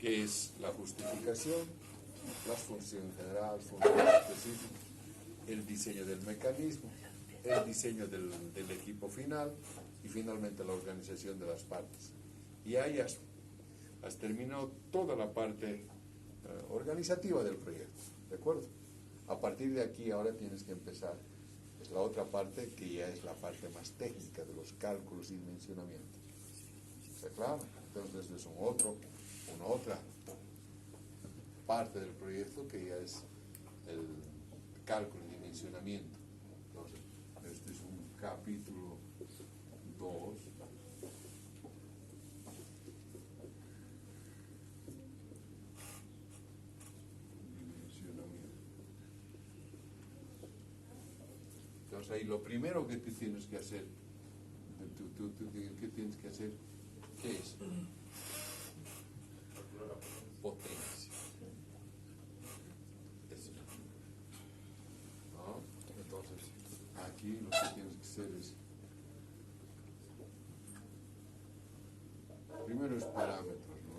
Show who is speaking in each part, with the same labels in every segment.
Speaker 1: que es la justificación, las funciones generales, funciones específicas, el diseño del mecanismo, el diseño del equipo final y finalmente la organización de las partes. Y ahí has terminado toda la parte organizativa del proyecto, ¿de acuerdo? A partir de aquí ahora tienes que empezar, es la otra parte que ya es la parte más técnica de los cálculos y dimensionamientos. ¿Está claro? Entonces es una otra parte del proyecto que ya es el cálculo y dimensionamiento. Entonces, este es un capítulo 2. Dimensionamiento. Entonces ahí lo primero que tú tienes que hacer, ¿qué tienes que hacer? ¿Qué es? Potencia. Eso. ¿No? Entonces, aquí lo que tienes que hacer es, primero es parámetros, ¿no?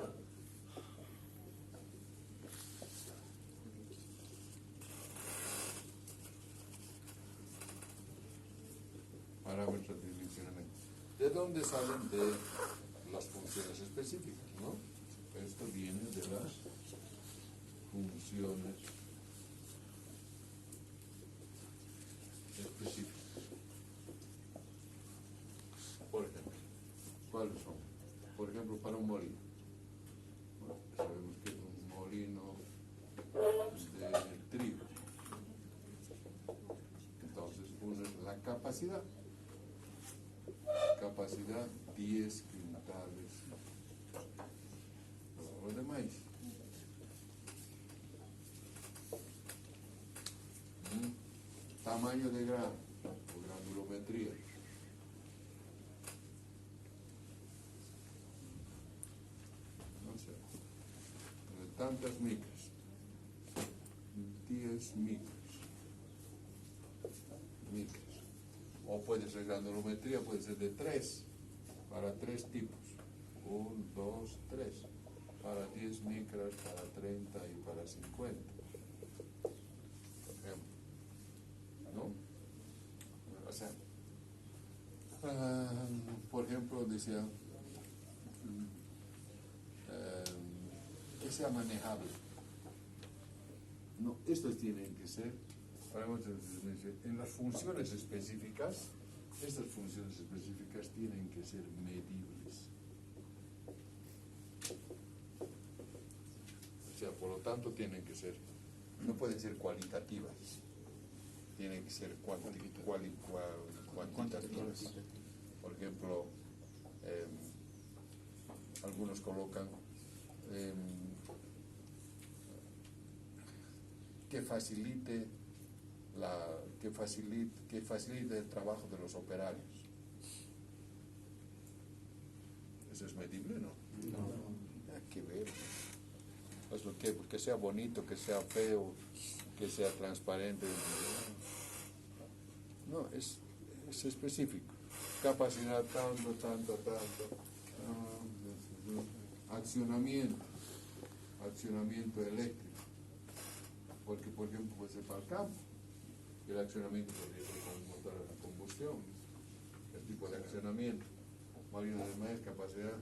Speaker 1: Parámetros de dimensionamiento. ¿De dónde salen? De las funciones específicas, ¿no? Esto viene de las funciones específicas. Por ejemplo, ¿cuáles son? Por ejemplo, para un molino. Bueno, sabemos que es un molino de trigo. Entonces, uno es la capacidad. Capacidad 10 quintales de maíz. Tamaño de grano o granulometría. No sé. Tantas micras. 10 micras. O puede ser granulometría, puede ser de 3, para 3 tipos. 1, 2, 3. Para 10 micras, para 30 y para 50. Por ejemplo. ¿No? O sea, por ejemplo, decía que sea manejable. No, estos tienen que ser, en las funciones específicas, estas funciones específicas tienen que ser medibles. O sea, por lo tanto, tienen que ser, no pueden ser cualitativas, tienen que ser cuantitativas. Por ejemplo, algunos colocan que facilite el trabajo de los operarios. ¿Eso es medible, no? No. Hay que ver. Pues lo que sea bonito, que sea feo, que sea transparente. No, es específico. Capacidad tanto. Accionamiento eléctrico. Porque, por ejemplo, puede ser para el campo. El accionamiento podría ser con un motor de combustión. El tipo de accionamiento. Molino de maíz, capacidad.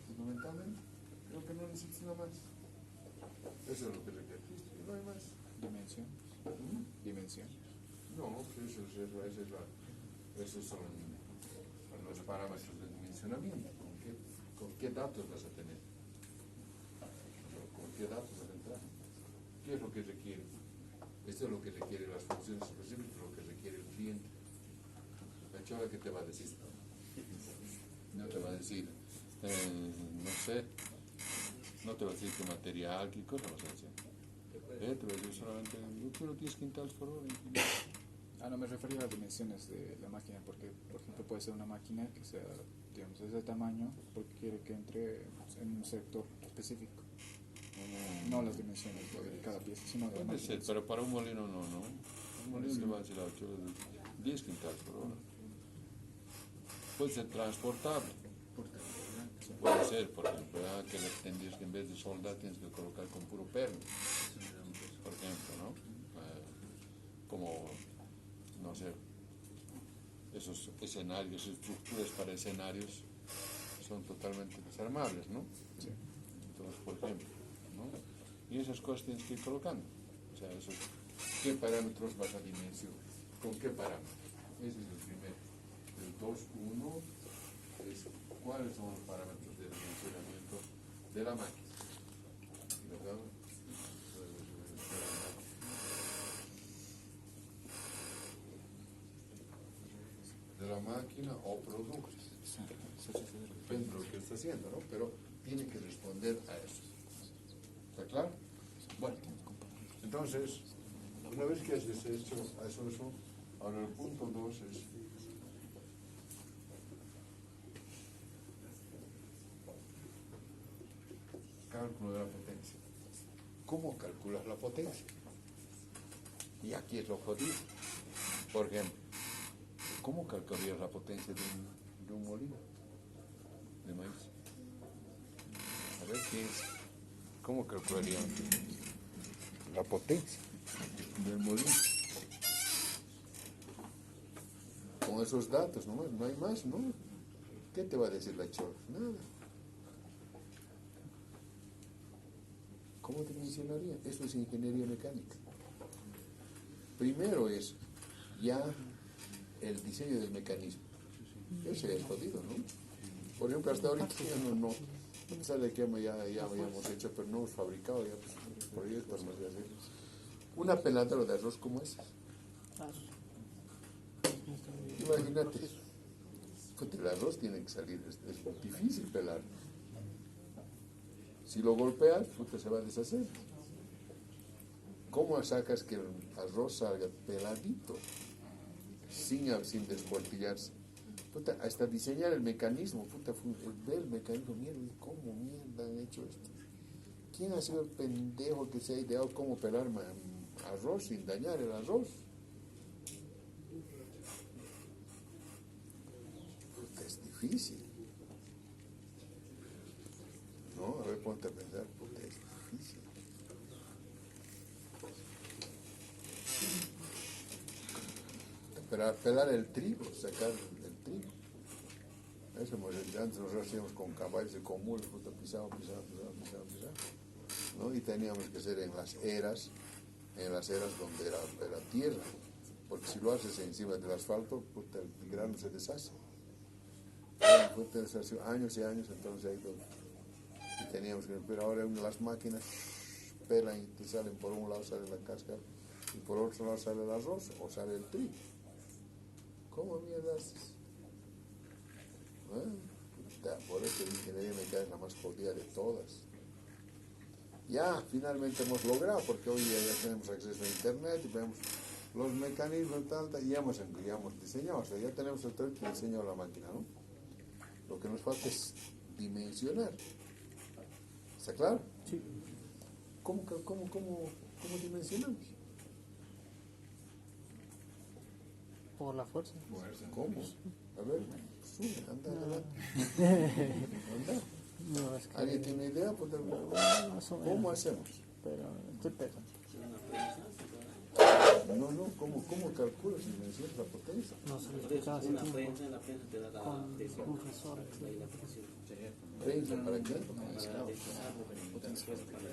Speaker 1: Fundamentalmente, creo que no necesitas nada más. Eso es lo que requiere. No hay más.
Speaker 2: Dimensiones.
Speaker 1: No, esos son los parámetros de dimensionamiento. ¿Con qué datos vas a tener? ¿Con qué datos vas a entrar? ¿Qué es lo que requiere? Esto es lo que requiere las funciones específicas, lo que requiere el cliente. La chava que te va a decir, no te va a decir, no sé, no te va a decir qué material, qué cosa vas a hacer. Te va a decir solamente, yo quiero 10 quintales por hora.
Speaker 2: No me refería a las dimensiones de la máquina, porque, por ejemplo, puede ser una máquina que sea, digamos, de ese tamaño, porque quiere que entre en un sector específico. No las dimensiones de cada pieza, sino de la
Speaker 1: Puede
Speaker 2: máquina.
Speaker 1: ser, pero para un molino no. Un molino le va a decir a 10 quintales por hora. Puede ser transportable. Puede ser, por ejemplo, que tendrías que en vez de soldar tienes que colocar con puro perno, por ejemplo, ¿no? Como, no sé, esos escenarios, estructuras para escenarios son totalmente desarmables, ¿no?
Speaker 2: Sí.
Speaker 1: Entonces, por ejemplo, ¿no? Y esas cosas tienes que ir colocando. O sea, eso, ¿qué parámetros vas a dimensionar? ¿Con qué parámetros? Ese es el primero. El 2.1 es cuáles son los parámetros de dimensionamiento de la máquina. ¿Verdad? De la máquina o producto. Depende de lo que está haciendo, ¿no? Pero tiene que responder a eso. ¿Está claro? Bueno, entonces, una vez que has hecho eso, ahora el punto 2 es cálculo de la potencia. ¿Cómo calculas la potencia? Y aquí es lo jodido. Por ejemplo, ¿cómo calcularías la potencia de un molino de maíz? A ver, ¿cómo calcularían la potencia del molino? Con esos datos nomás, no hay más, ¿no? ¿Qué te va a decir la chorra? Nada. ¿Cómo te mencionaría? Eso es ingeniería mecánica. Primero es ya el diseño del mecanismo. Ese es jodido, ¿no? Por ejemplo, hasta ahorita ya no, a pesar de que ya habíamos hecho, pero no hemos fabricado ya pues, proyectos más de hacer. Una peladora de arroz como esa. Imagínate, el arroz tiene que salir, es muy difícil pelar. Si lo golpeas, se va a deshacer. ¿Cómo sacas que el arroz salga peladito, sin descuartillarse? Hasta diseñar el mecanismo, ver el mecanismo, mierda, ¿cómo mierda han hecho esto? ¿Quién ha sido el pendejo que se ha ideado cómo pelar arroz sin dañar el arroz? Es difícil. ¿No? A ver, ponte a pensar, es difícil. Pelar el trigo, sacar el trigo. Eso antes nosotros hacíamos con caballos y con mulos, pisado, ¿no? Y teníamos que hacer en las eras donde era tierra, porque si lo haces encima del asfalto, el grano se deshace. Deshace años y años, entonces ahí y teníamos que, pero ahora las máquinas pelan y te salen por un lado sale la cáscara y por otro lado sale el arroz o sale el trigo. ¿Cómo mierda haces? Por eso la ingeniería mecánica es la más jodida de todas. Ya finalmente hemos logrado, porque hoy ya tenemos acceso a internet y vemos los mecanismos y ya hemos diseñado, o sea, ya tenemos el teórico que diseñado la máquina, ¿no? Lo que nos falta es dimensionar. ¿Está claro?
Speaker 2: Sí.
Speaker 1: ¿Cómo dimensionamos?
Speaker 3: Por la fuerza.
Speaker 1: ¿Cómo? A ver, sube, anda adelante. Anda.
Speaker 3: No, es que
Speaker 1: ¿Alguien tiene idea? Pues,
Speaker 3: más o menos,
Speaker 1: ¿cómo hacemos?
Speaker 3: pero estoy pensando.
Speaker 1: No, ¿cómo calculas y dimensionas la potencia?
Speaker 3: No se lo explicaba hace tiempo
Speaker 4: La prensa te da la
Speaker 3: con
Speaker 4: presión.
Speaker 3: un profesor.
Speaker 4: Ahí la presión.
Speaker 1: ¿Prensa para qué?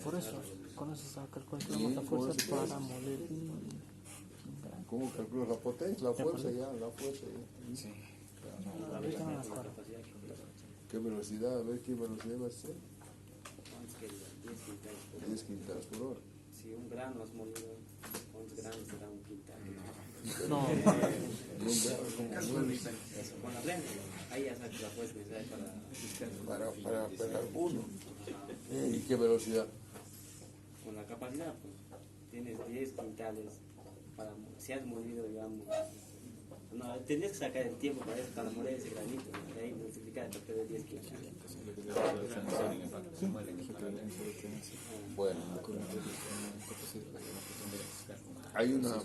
Speaker 3: Por eso, con eso estaba calculando la fuerza para moler.
Speaker 1: ¿Cómo calculas la potencia? La fuerza ya.
Speaker 2: Sí, pero no.
Speaker 3: Ahorita no me acuerdo.
Speaker 1: ¿Qué velocidad? A ver qué velocidad va a ser. 10 quintales por hora.
Speaker 4: Si un grano has molido, 11 granos te da un quintal.
Speaker 3: No,
Speaker 4: Con la prensa, ahí ya sacas la fuerza necesaria
Speaker 1: Para uno. ¿Y qué velocidad?
Speaker 4: con la capacidad, pues, tienes 10 quintales si has molido, digamos. No, tendrías que sacar el tiempo para moler ese granito, ¿no? De ahí multiplicar hasta de 10 quintales.
Speaker 1: Bueno, hay una...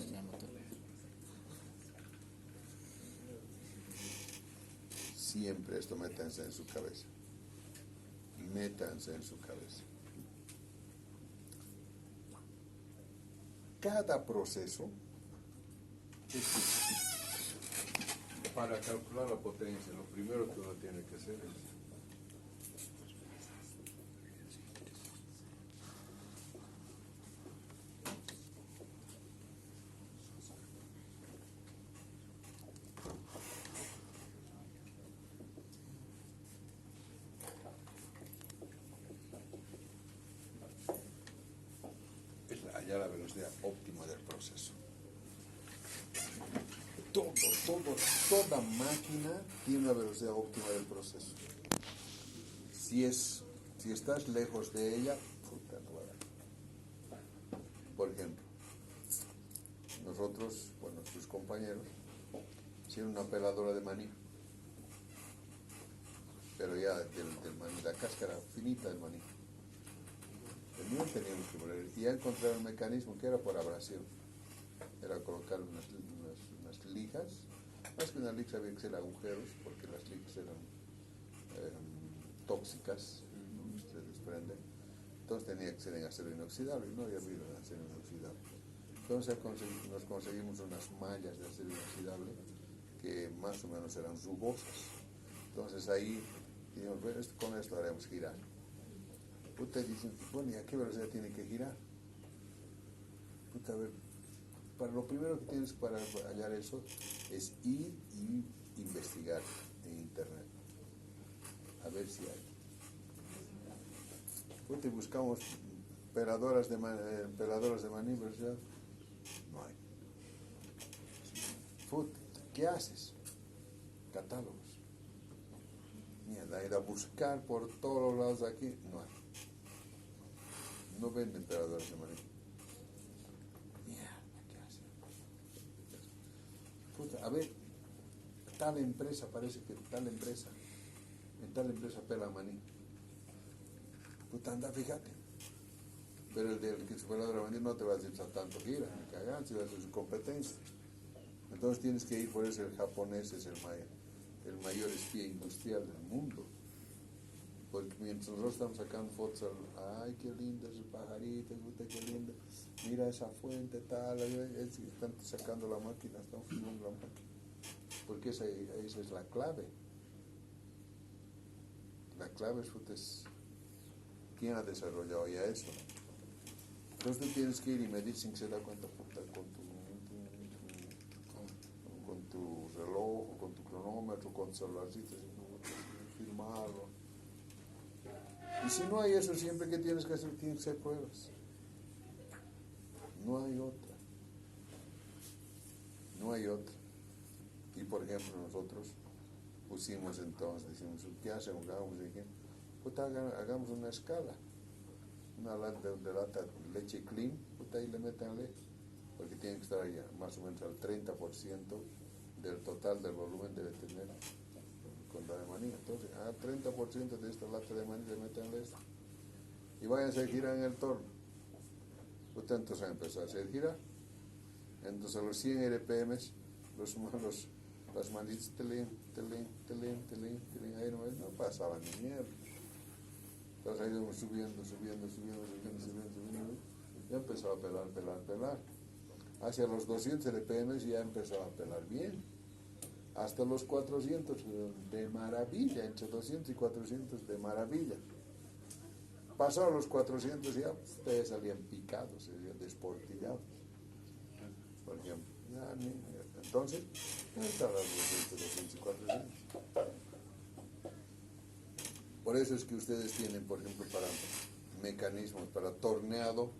Speaker 1: Siempre esto métanse en su cabeza. métanse en su cabeza. Cada proceso es para calcular la potencia, lo primero que uno tiene que hacer es hallar la velocidad óptima del proceso. Toda máquina tiene una velocidad óptima del proceso. Si estás lejos de ella, puta, no va a dar. Por ejemplo, nosotros, bueno, sus compañeros, tienen una peladora de maní, pero ya del maní, la cáscara finita del maní. El mío teníamos que poner, y ya encontraron el mecanismo que era por abrasión. Era colocar unas lijas, más que una lija había que hacer agujeros, porque las lijas eran tóxicas, ¿no? Se desprenden. Entonces tenía que ser en acero inoxidable, y no había habido en acero inoxidable. Entonces nos conseguimos unas mallas de acero inoxidable que más o menos eran rugosas. Entonces ahí dijimos, bueno, con esto haremos girar. Ustedes dicen, bueno, ¿y a qué velocidad tiene que girar? A ver, para lo primero que tienes para hallar eso es ir y investigar en internet, a ver si hay. Ustedes buscamos peladoras de maní, ¿verdad? No hay. ¿Qué haces? Catálogos. Mierda, ir a buscar por todos los lados de aquí, no hay. No venden peladoras de maní. Mierda, ¿qué hacen? A ver, tal empresa, parece que en tal empresa pela maní. Anda, fíjate. Pero el que se peladora de maní no te va a decir tanto gira, ni cagan, si va a hacer su competencia. Entonces tienes que ir, por eso el japonés es el mayor espía industrial del mundo. Porque mientras nosotros estamos sacando fotos, ay, qué lindo ese pajarito, qué lindo, mira esa fuente, tal, están sacando la máquina, están filmando la máquina. Porque esa es la clave. La clave es quién ha desarrollado ya eso. Entonces tú tienes que ir y medir sin que se da cuenta, puta, con tu reloj, con tu cronómetro, con tu celularcito, firmarlo. Y si no hay eso, siempre que tienes que hacer pruebas. No hay otra. No hay otra. Y por ejemplo, nosotros pusimos entonces, decimos, ¿qué hacemos? Hagamos una escala. Una lata de leche clean, ahí le meten leche. Porque tiene que estar ahí más o menos al 30% del total del volumen debe tener con la de maní. Entonces, al 30% de esta lata de maní le meten leche. Y váyanse a girar en el torno. Entonces empezó a hacer girar. Entonces a los 100 RPMs, las manitas, telín, ahí no pasaban ni mierda. Entonces ahí íbamos subiendo. Ya empezó a pelar. Hacia los 200 RPM ya empezó a pelar bien. Hasta los 400 de maravilla, entre 200 y 400 de maravilla. Pasaron los 400 ya, ustedes salían picados, salían desportillados. Por ejemplo. Entonces, están las 200 y 400. Por eso es que ustedes tienen, por ejemplo, para mecanismos, para torneado,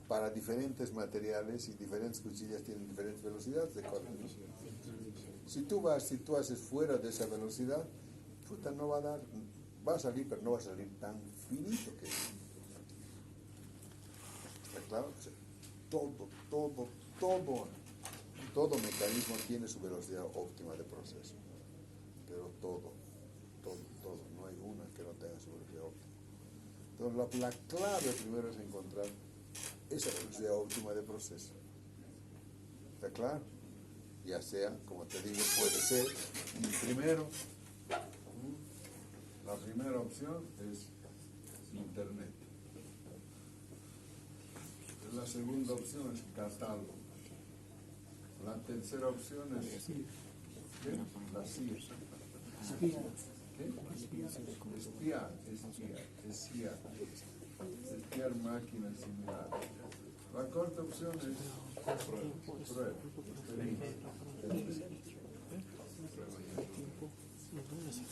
Speaker 1: para diferentes materiales y diferentes cuchillas tienen diferentes velocidades de corte. Si tú haces fuera de esa velocidad, puta, no va a dar, va a salir, pero no va a salir tan finito que es. ¿Está claro? O sea, todo mecanismo tiene su velocidad óptima de proceso, pero todo, no hay una que no tenga su velocidad óptima. Entonces la clave primero es encontrar esa velocidad óptima de proceso. ¿Está claro? Ya sea, como te digo, puede ser, la primera opción es Internet. La segunda opción es catálogo. La tercera opción es ¿qué? La CIA. ¿Qué? Espiar máquinas similares. La cuarta opción es prueba.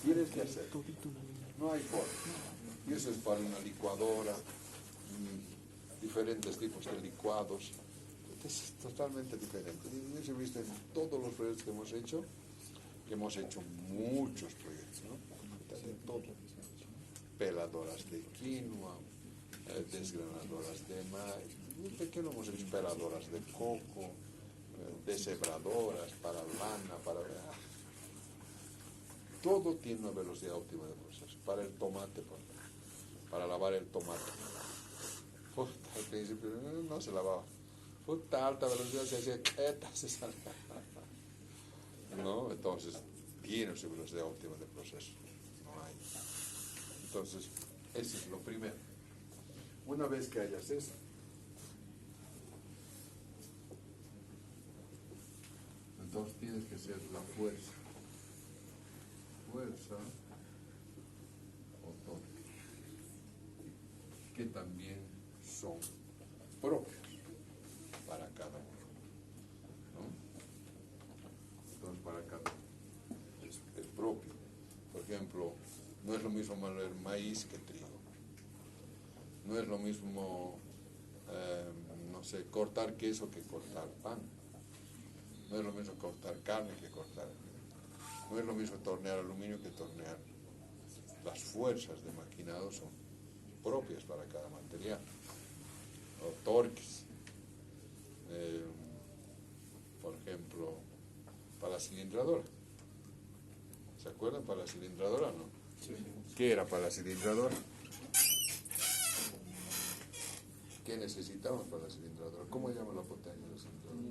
Speaker 1: Tienes que hacer. No hay forma. Y eso es para una licuadora, diferentes tipos de licuados. Es totalmente diferente. Y eso he visto en todos los proyectos que hemos hecho muchos proyectos, ¿no? De todo. Peladoras de quinoa, desgranadoras de maíz, pequeños hemos hecho peladoras de coco, deshebradoras para lana, todo tiene una velocidad óptima de proceso. Para el tomate, para lavar el tomate. Al principio no se lavaba. A alta velocidad se hacía quieta, se salía. ¿No? Entonces, tiene una velocidad óptima de proceso. No hay. Entonces, eso es lo primero. Una vez que hayas eso, entonces tienes que hacer la fuerza. Fuerza o torque, que también son propios para cada uno, ¿no? Entonces para cada uno es propio. Por ejemplo, no es lo mismo moler maíz que trigo. No es lo mismo, no sé, cortar queso que cortar pan. No es lo mismo cortar carne que cortar. No es lo mismo tornear aluminio que tornear. Las fuerzas de maquinado son propias para cada material. O torques. Por ejemplo, para la cilindradora. ¿Se acuerdan? Para la cilindradora, ¿no?
Speaker 2: Sí.
Speaker 1: ¿Qué era para la cilindradora? ¿Qué necesitamos para la cilindradora? ¿Cómo llama la potencia de la cilindradora?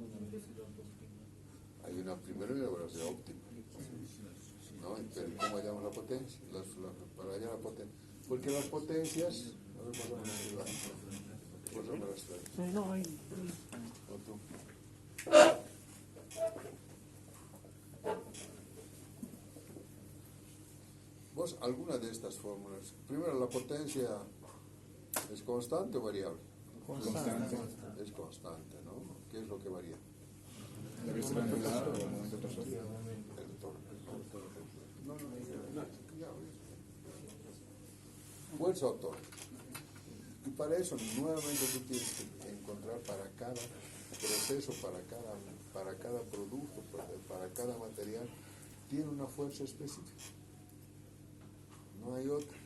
Speaker 1: Hay una primera y una velocidad óptima. ¿No? Pero ¿cómo llama la potencia? Para allá la potencia. Porque las potencias. A ver, pásamela las
Speaker 3: No, hay.
Speaker 1: ¿O tú? Vos, alguna de estas fórmulas. Primero, la potencia es constante o variable.
Speaker 3: Constante.
Speaker 1: Es constante, ¿no? ¿Qué es lo que varía?
Speaker 2: La velocidad angular o el momento total.
Speaker 1: El torque. Ya, fuerza o torque. Y para eso, nuevamente, tú tienes que encontrar para cada proceso, para cada producto, para cada material, tiene una fuerza específica. No hay otra.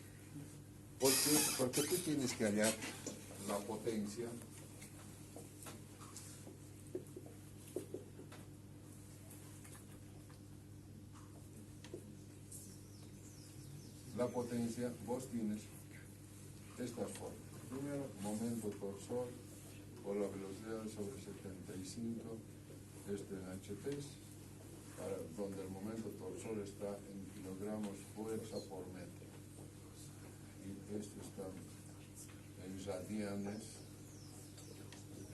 Speaker 1: ¿Por qué? Porque tú tienes que hallar la potencia vos tienes estas formas. Primero, momento torsor por la velocidad sobre 75, esto en HTs, donde el momento torsor está en kilogramos fuerza por metro. Y esto está en radianes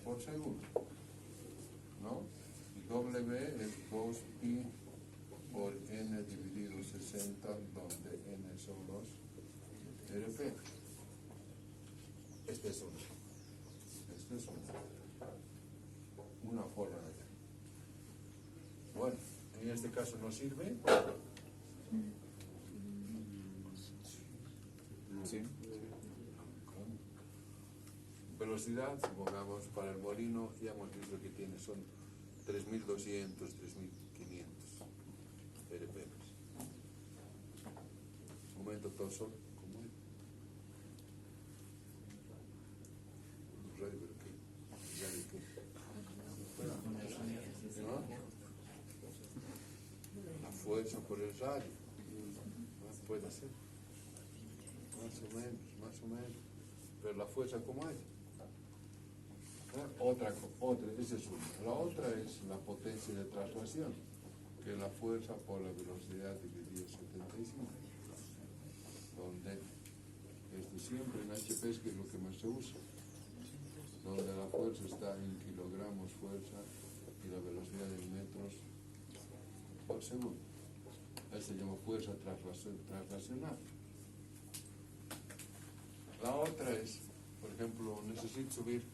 Speaker 1: por segundo, ¿no? Y W es 2pi por n dividido 60, donde n son los RP. Este es una forma de hacer. Bueno, en este caso no sirve.
Speaker 2: Sí.
Speaker 1: Velocidad, supongamos, para el molino, ya hemos visto que tiene, son 3200, 3500 RPM. Momento torsor, ¿cómo es? Radio, pero ¿qué? ¿Radio qué? ¿No? La fuerza por el radio. Puede ser. Más o menos. Pero la fuerza, ¿cómo es? Otra, esa es una. La otra es la potencia de traslación, que es la fuerza por la velocidad dividido 75, donde esto es siempre en HP, que es lo que más se usa, donde la fuerza está en kilogramos fuerza y la velocidad en metros por segundo. Eso se llama fuerza traslacional. La otra es, por ejemplo, necesito subir,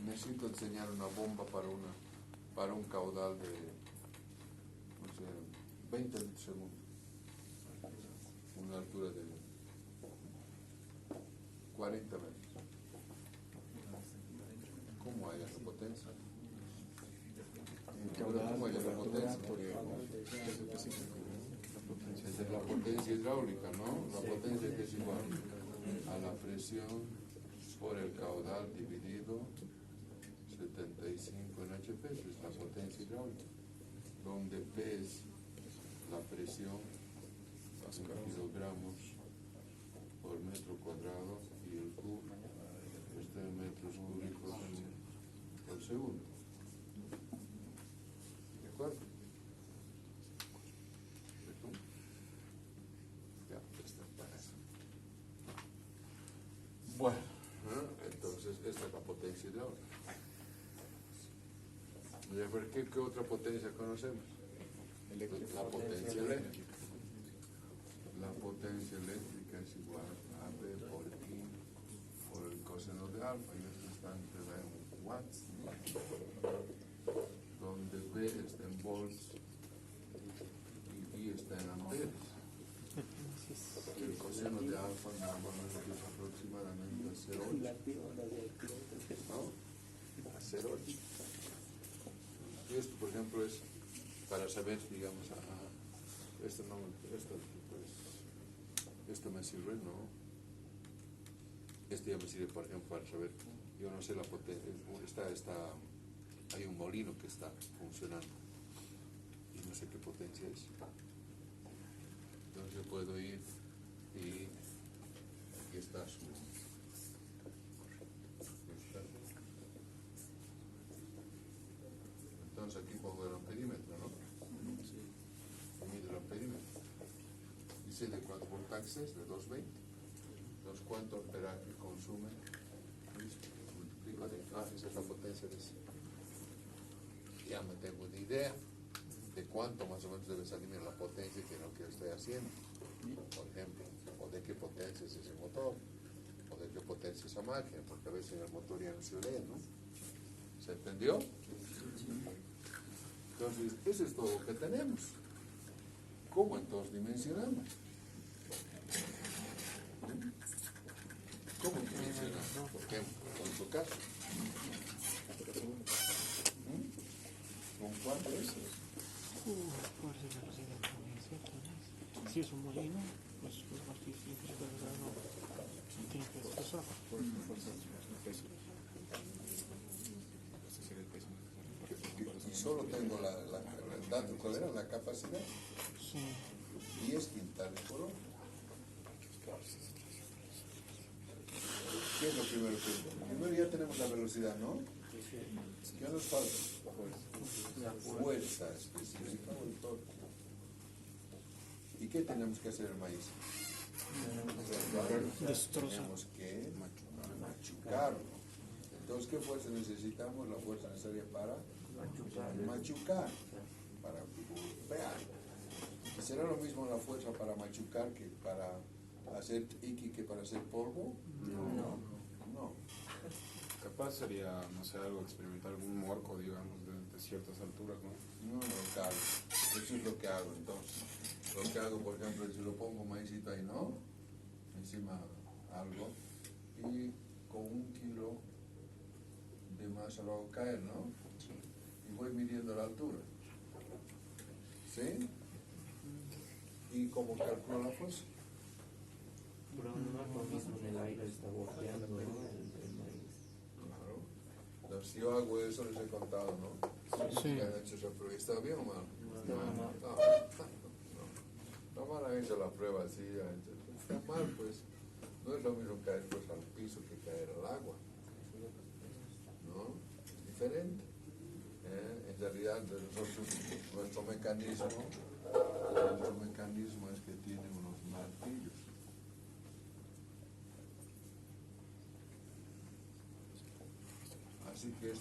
Speaker 1: necesito enseñar una bomba para un caudal de, no sé, 20 litros segundo, una altura de 40 metros. ¿Cómo hay esa potencia? ¿Cómo hay esa potencia? Esa es la potencia hidráulica, ¿no? La potencia que es igual a la presión por el caudal dividido 75 en HP, esa es la potencia hidráulica, donde P es la presión en kilogramos por metro cuadrado y el Q está en metros cúbicos por segundo. ¿De acuerdo? Ya, está para eso. Bueno, entonces esta es la potencia hidráulica. Y a ver, ¿qué otra potencia conocemos? La potencia eléctrica. La potencia eléctrica es igual a B por I por el coseno de alfa, y esto está en watts, ¿no? Donde B está en volts y I está en amperes. El coseno de alfa normalmente es aproximadamente a 0,8, ¿no? A 0,8. Y esto, por ejemplo, es para saber, digamos, esto no, esto me sirve, ¿no? Esto ya me sirve, por ejemplo, para saber, yo no sé la potencia, hay un molino que está funcionando y no sé qué potencia es. Entonces puedo ir y aquí está su... Entonces aquí pongo el amperímetro, ¿no? Mide el amperímetro. Dice de cuántos voltajes es, de 220. Entonces, ¿cuánto amperaje consume? Multiplico de... esa es la potencia de ese. Ya me tengo una idea de cuánto más o menos debe salirme la potencia que lo que estoy haciendo. Por ejemplo, o de qué potencia es ese motor, o de qué potencia es esa máquina, porque a veces en el motor ya no se lee, ¿no? ¿Se entendió? Entonces, eso es todo lo que tenemos. ¿Cómo entonces dimensionamos? ¿Cómo dimensionamos? Por ejemplo, en tu caso. ¿Con cuánto es?
Speaker 3: Fuerza y velocidad también, ¿cierto? Si es un molino, pues es más difícil, ¿verdad? No tiene que expresar.
Speaker 1: Y solo tengo el dato, ¿cuál era la capacidad?
Speaker 3: Sí.
Speaker 1: 10 quintales por hora. ¿Qué es lo primero que? Primero ya tenemos la velocidad, ¿no? ¿Qué nos falta? Fuerza específica o el torque. ¿Y qué tenemos que hacer el maíz? Tenemos que machucarlo. Entonces, ¿qué fuerza necesitamos? La fuerza necesaria para machucar, para golpear. ¿Y será lo mismo la fuerza para machucar que para hacer iqui que para hacer polvo? No.
Speaker 5: Capaz sería, no sé, algo experimentar algún morco, digamos, de ciertas alturas, ¿no?
Speaker 1: No, claro. Eso es lo que hago entonces. Lo que hago, por ejemplo, es si lo pongo maicito ahí, ¿no? Encima algo. Y con 1 kilo de masa lo hago caer, ¿no? Y voy midiendo la altura. ¿Sí? ¿Y cómo calculo la fuerza?
Speaker 6: Pero no es lo mismo en el aire, está volteando, ¿no? El maíz.
Speaker 1: Claro. Entonces, si yo hago eso, les he contado, ¿no?
Speaker 3: Sí.
Speaker 1: ¿Han hecho esa prueba? ¿Está bien o mal? No mal han hecho la prueba así. Está mal, pues. No es lo mismo caer pues al piso que caer al agua. ¿No? Es diferente. En realidad, nuestro mecanismo es que tiene unos martillos. decir que es